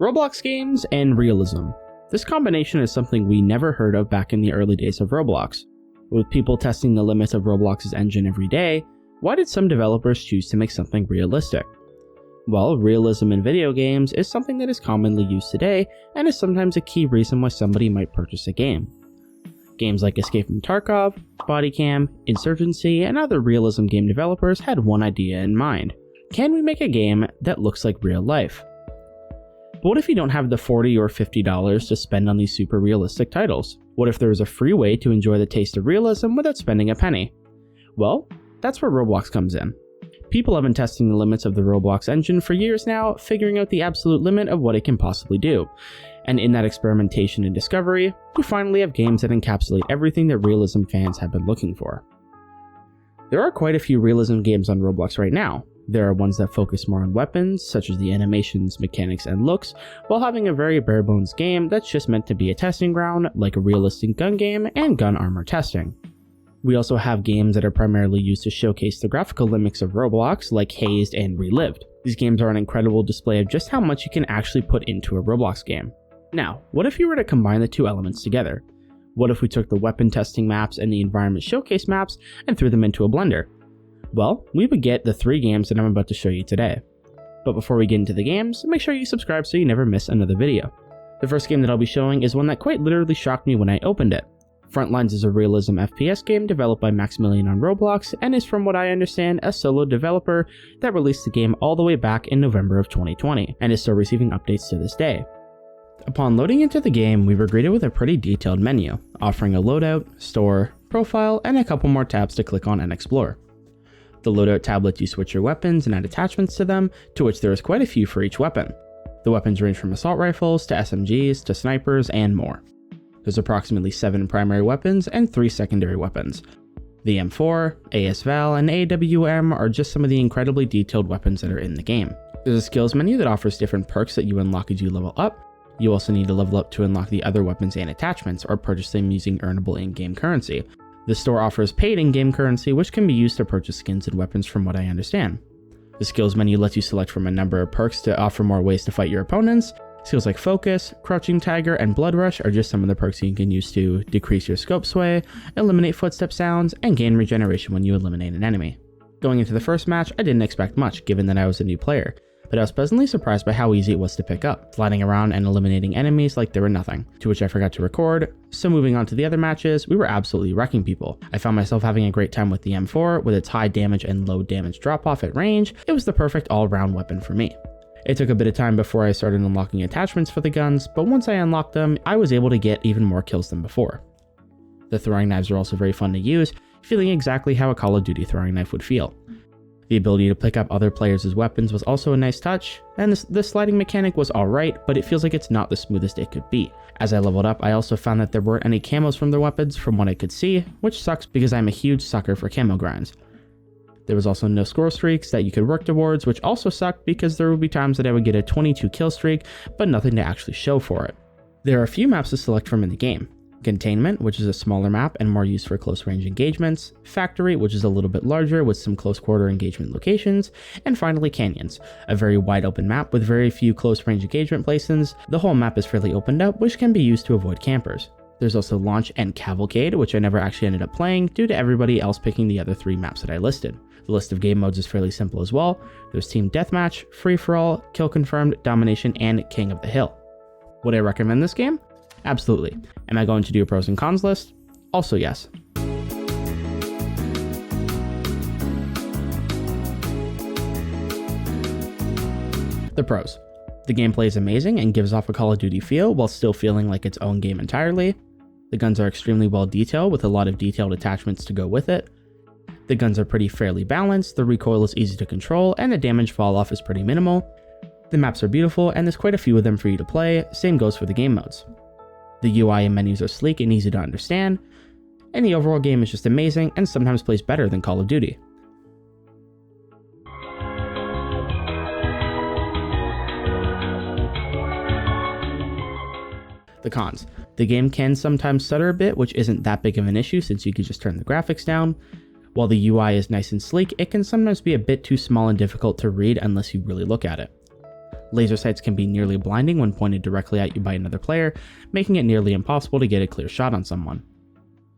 Roblox Games and Realism. This combination is something we never heard of back in the early days of Roblox. With people testing the limits of Roblox's engine every day, why did some developers choose to make something realistic? Well, realism in video games is something that is commonly used today and is sometimes a key reason why somebody might purchase a game. Games like Escape from Tarkov, Bodycam, Insurgency, and other realism game developers had one idea in mind. Can we make a game that looks like real life? But what if you don't have the $40 or $50 to spend on these super realistic titles? What if there was a free way to enjoy the taste of realism without spending a penny? Well, that's where Roblox comes in. People have been testing the limits of the Roblox engine for years now, figuring out the absolute limit of what it can possibly do. And in that experimentation and discovery, we finally have games that encapsulate everything that realism fans have been looking for. There are quite a few realism games on Roblox right now. There are ones that focus more on weapons, such as the animations, mechanics, and looks, while having a very bare-bones game that's just meant to be a testing ground, like a realistic gun game and gun armor testing. We also have games that are primarily used to showcase the graphical limits of Roblox, like Hazed and Relived. These games are an incredible display of just how much you can actually put into a Roblox game. Now, what if you were to combine the two elements together? What if we took the weapon testing maps and the environment showcase maps and threw them into a blender? Well, we would get the 3 games that I'm about to show you today. But before we get into the games, make sure you subscribe so you never miss another video. The first game that I'll be showing is one that quite literally shocked me when I opened it. Frontlines is a realism FPS game developed by Maximilian on Roblox and is, from what I understand, a solo developer that released the game all the way back in November of 2020 and is still receiving updates to this day. Upon loading into the game, we were greeted with a pretty detailed menu, offering a loadout, store, profile, and a couple more tabs to click on and explore. The loadout tab lets you switch your weapons and add attachments to them, to which there is quite a few for each weapon. The weapons range from assault rifles to SMGs to snipers and more. There's approximately 7 primary weapons and 3 secondary weapons. The M4, ASVAL, and AWM are just some of the incredibly detailed weapons that are in the game. There's a skills menu that offers different perks that you unlock as you level up. You also need to level up to unlock the other weapons and attachments or purchase them using earnable in-game currency. The store offers paid in-game currency, which can be used to purchase skins and weapons from what I understand. The skills menu lets you select from a number of perks to offer more ways to fight your opponents. Skills like Focus, Crouching Tiger, and Blood Rush are just some of the perks you can use to decrease your scope sway, eliminate footstep sounds, and gain regeneration when you eliminate an enemy. Going into the first match, I didn't expect much given that I was a new player, but I was pleasantly surprised by how easy it was to pick up, sliding around and eliminating enemies like there were nothing, to which I forgot to record. So moving on to the other matches, we were absolutely wrecking people. I found myself having a great time with the M4, with its high damage and low damage drop off at range. It was the perfect all-round weapon for me. It took a bit of time before I started unlocking attachments for the guns, but once I unlocked them, I was able to get even more kills than before. The throwing knives are also very fun to use, feeling exactly how a Call of Duty throwing knife would feel. The ability to pick up other players' weapons was also a nice touch, and the sliding mechanic was alright, but it feels like it's not the smoothest it could be. As I leveled up, I also found that there weren't any camos from their weapons from what I could see, which sucks because I'm a huge sucker for camo grinds. There was also no score streaks that you could work towards, which also sucked because there would be times that I would get a 22 kill streak, but nothing to actually show for it. There are a few maps to select from in the game. Containment, which is a smaller map and more used for close range engagements, Factory, which is a little bit larger with some close quarter engagement locations, and finally Canyons, a very wide open map with very few close range engagement places. The whole map is fairly opened up, which can be used to avoid campers. There's also Launch and Cavalcade, which I never actually ended up playing due to everybody else picking the other 3 maps that I listed. The list of game modes is fairly simple as well. There's Team Deathmatch, Free For All, Kill Confirmed, Domination, and King of the Hill. Would I recommend this game? Absolutely. Am I going to do a pros and cons list? Also yes. The pros. The gameplay is amazing and gives off a Call of Duty feel while still feeling like its own game entirely. The guns are extremely well detailed with a lot of detailed attachments to go with it. The guns are fairly balanced, the recoil is easy to control, and the damage fall off is pretty minimal. The maps are beautiful and there's quite a few of them for you to play, same goes for the game modes. The UI and menus are sleek and easy to understand, and the overall game is just amazing and sometimes plays better than Call of Duty. The cons. The game can sometimes stutter a bit, which isn't that big of an issue since you can just turn the graphics down. While the UI is nice and sleek, it can sometimes be a bit too small and difficult to read unless you really look at it. Laser sights can be nearly blinding when pointed directly at you by another player, making it nearly impossible to get a clear shot on someone.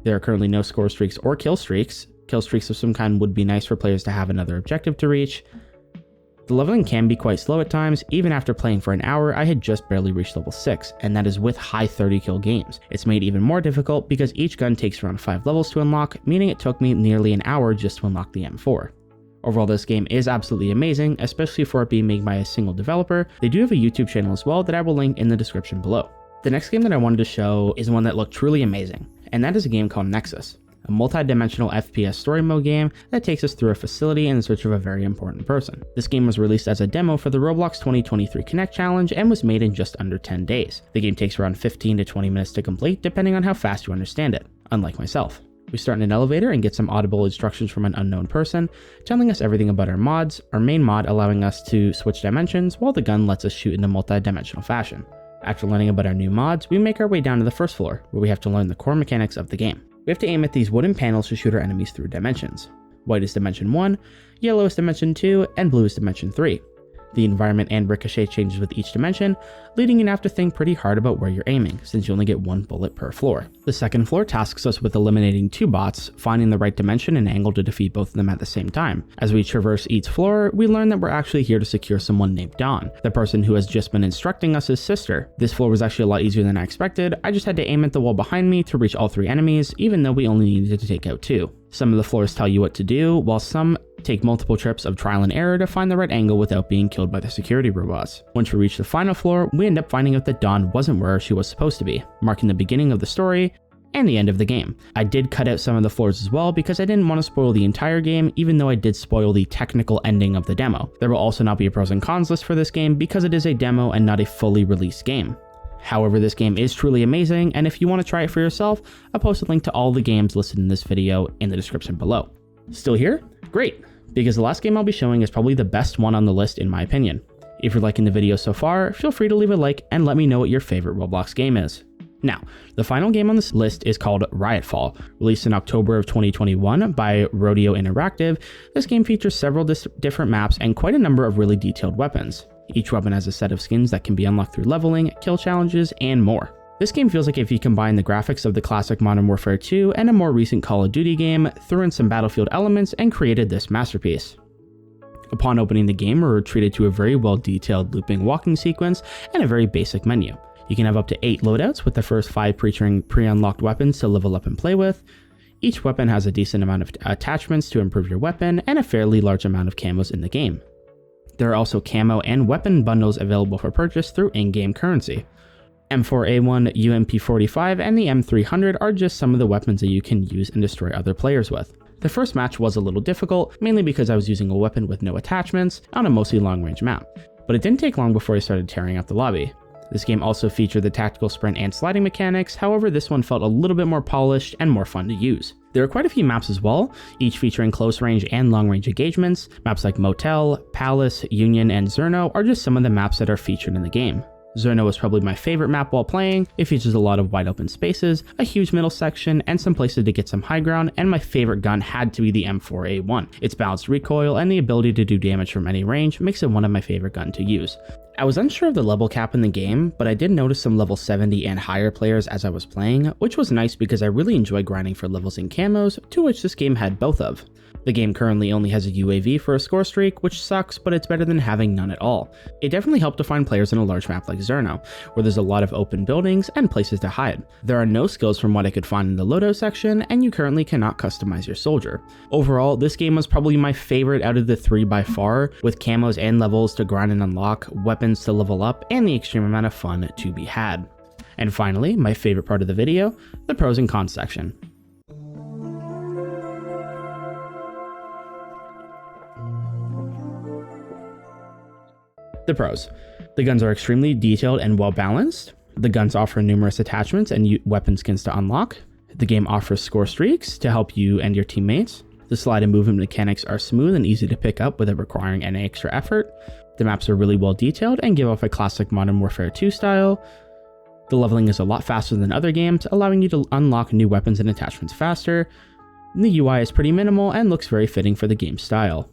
There are currently no score streaks or kill streaks. Kill streaks of some kind would be nice for players to have another objective to reach. The leveling can be quite slow at times. Even after playing for an hour, I had just barely reached level 6, and that is with high 30 kill games. It's made even more difficult because each gun takes around 5 levels to unlock, meaning it took me nearly an hour just to unlock the M4. Overall, this game is absolutely amazing, especially for it being made by a single developer. They do have a YouTube channel as well that I will link in the description below. The next game that I wanted to show is one that looked truly amazing, and that is a game called Nexus, a multi-dimensional FPS story mode game that takes us through a facility in search of a very important person. This game was released as a demo for the Roblox 2023 Connect Challenge and was made in just under 10 days. The game takes around 15 to 20 minutes to complete, depending on how fast you understand it, unlike myself. We start in an elevator and get some audible instructions from an unknown person, telling us everything about our mods, our main mod allowing us to switch dimensions, while the gun lets us shoot in a multi-dimensional fashion. After learning about our new mods, we make our way down to the first floor, where we have to learn the core mechanics of the game. We have to aim at these wooden panels to shoot our enemies through dimensions. White is dimension 1, yellow is dimension 2, and blue is dimension 3. The environment and ricochet changes with each dimension, leading you to have to think pretty hard about where you're aiming, since you only get 1 bullet per floor. The second floor tasks us with eliminating 2 bots, finding the right dimension and angle to defeat both of them at the same time. As we traverse each floor, we learn that we're actually here to secure someone named Dawn, the person who has just been instructing us as sister. This floor was actually a lot easier than I expected. I just had to aim at the wall behind me to reach all 3 enemies, even though we only needed to take out 2. Some of the floors tell you what to do, while some take multiple trips of trial and error to find the right angle without being killed by the security robots. Once we reach the final floor, we end up finding out that Dawn wasn't where she was supposed to be, marking the beginning of the story and the end of the game. I did cut out some of the floors as well because I didn't want to spoil the entire game, even though I did spoil the technical ending of the demo. There will also not be a pros and cons list for this game because it is a demo and not a fully released game. However, this game is truly amazing, and if you want to try it for yourself, I'll post a link to all the games listed in this video in the description below. Still here? Great, because the last game I'll be showing is probably the best one on the list in my opinion. If you're liking the video so far, feel free to leave a like and let me know what your favorite Roblox game is. Now, the final game on this list is called Riotfall. Released in October of 2021 by Rodeo Interactive, this game features several different maps and quite a number of really detailed weapons. Each weapon has a set of skins that can be unlocked through leveling, kill challenges, and more. This game feels like if you combine the graphics of the classic Modern Warfare 2 and a more recent Call of Duty game, threw in some Battlefield elements, and created this masterpiece. Upon opening the game, we're treated to a very well detailed looping walking sequence and a very basic menu. You can have up to 8 loadouts, with the first 5 featuring pre-unlocked weapons to level up and play with. Each weapon has a decent amount of attachments to improve your weapon and a fairly large amount of camos in the game. There are also camo and weapon bundles available for purchase through in-game currency. M4A1, UMP45, and the M300 are just some of the weapons that you can use and destroy other players with. The first match was a little difficult, mainly because I was using a weapon with no attachments on a mostly long-range map, but it didn't take long before I started tearing out the lobby. This game also featured the tactical sprint and sliding mechanics, however this one felt a little bit more polished and more fun to use. There are quite a few maps as well, each featuring close range and long range engagements. Maps like Motel, Palace, Union, and Zerno are just some of the maps that are featured in the game. Zerno is probably my favorite map while playing. It features a lot of wide open spaces, a huge middle section, and some places to get some high ground, and my favorite gun had to be the M4A1. Its balanced recoil and the ability to do damage from any range makes it one of my favorite guns to use. I was unsure of the level cap in the game, but I did notice some level 70 and higher players as I was playing, which was nice because I really enjoy grinding for levels and camos, to which this game had both of. The game currently only has a UAV for a score streak, which sucks, but it's better than having none at all. It definitely helped to find players in a large map like Zerno, where there's a lot of open buildings and places to hide. There are no skills from what I could find in the loadout section, and you currently cannot customize your soldier. Overall, this game was probably my favorite out of the 3 by far, with camos and levels to grind and unlock, weapons to level up, and the extreme amount of fun to be had. And finally, my favorite part of the video, the pros and cons section. The pros. The guns are extremely detailed and well balanced. The guns offer numerous attachments and weapon skins to unlock. The game offers score streaks to help you and your teammates. The slide and movement mechanics are smooth and easy to pick up without requiring any extra effort. The maps are really well detailed and give off a classic Modern Warfare 2 style. The leveling is a lot faster than other games, allowing you to unlock new weapons and attachments faster. The UI is pretty minimal and looks very fitting for the game's style.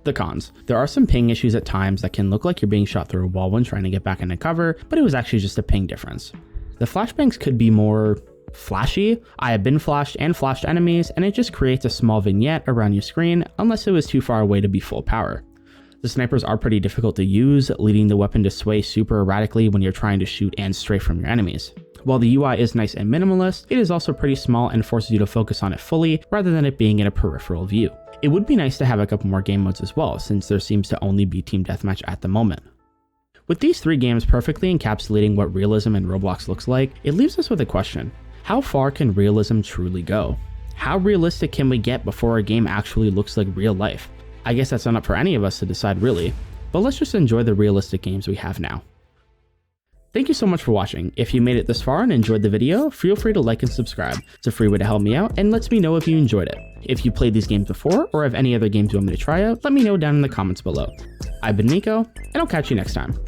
The cons. There are some ping issues at times that can look like you're being shot through a wall when trying to get back into cover, but it was actually just a ping difference. The flashbangs could be more flashy. I have been flashed and flashed enemies, and it just creates a small vignette around your screen unless it was too far away to be full power. The snipers are pretty difficult to use, leading the weapon to sway super erratically when you're trying to shoot and strafe from your enemies. While the UI is nice and minimalist, it is also pretty small and forces you to focus on it fully rather than it being in a peripheral view. It would be nice to have a couple more game modes as well, since there seems to only be Team Deathmatch at the moment. With these 3 games perfectly encapsulating what realism in Roblox looks like, it leaves us with a question. How far can realism truly go? How realistic can we get before a game actually looks like real life? I guess that's not up for any of us to decide really, but let's just enjoy the realistic games we have now. Thank you so much for watching. If you made it this far and enjoyed the video, feel free to like and subscribe. It's a free way to help me out and lets me know if you enjoyed it. If you played these games before or have any other games you want me to try out, let me know down in the comments below. I've been Nico, and I'll catch you next time.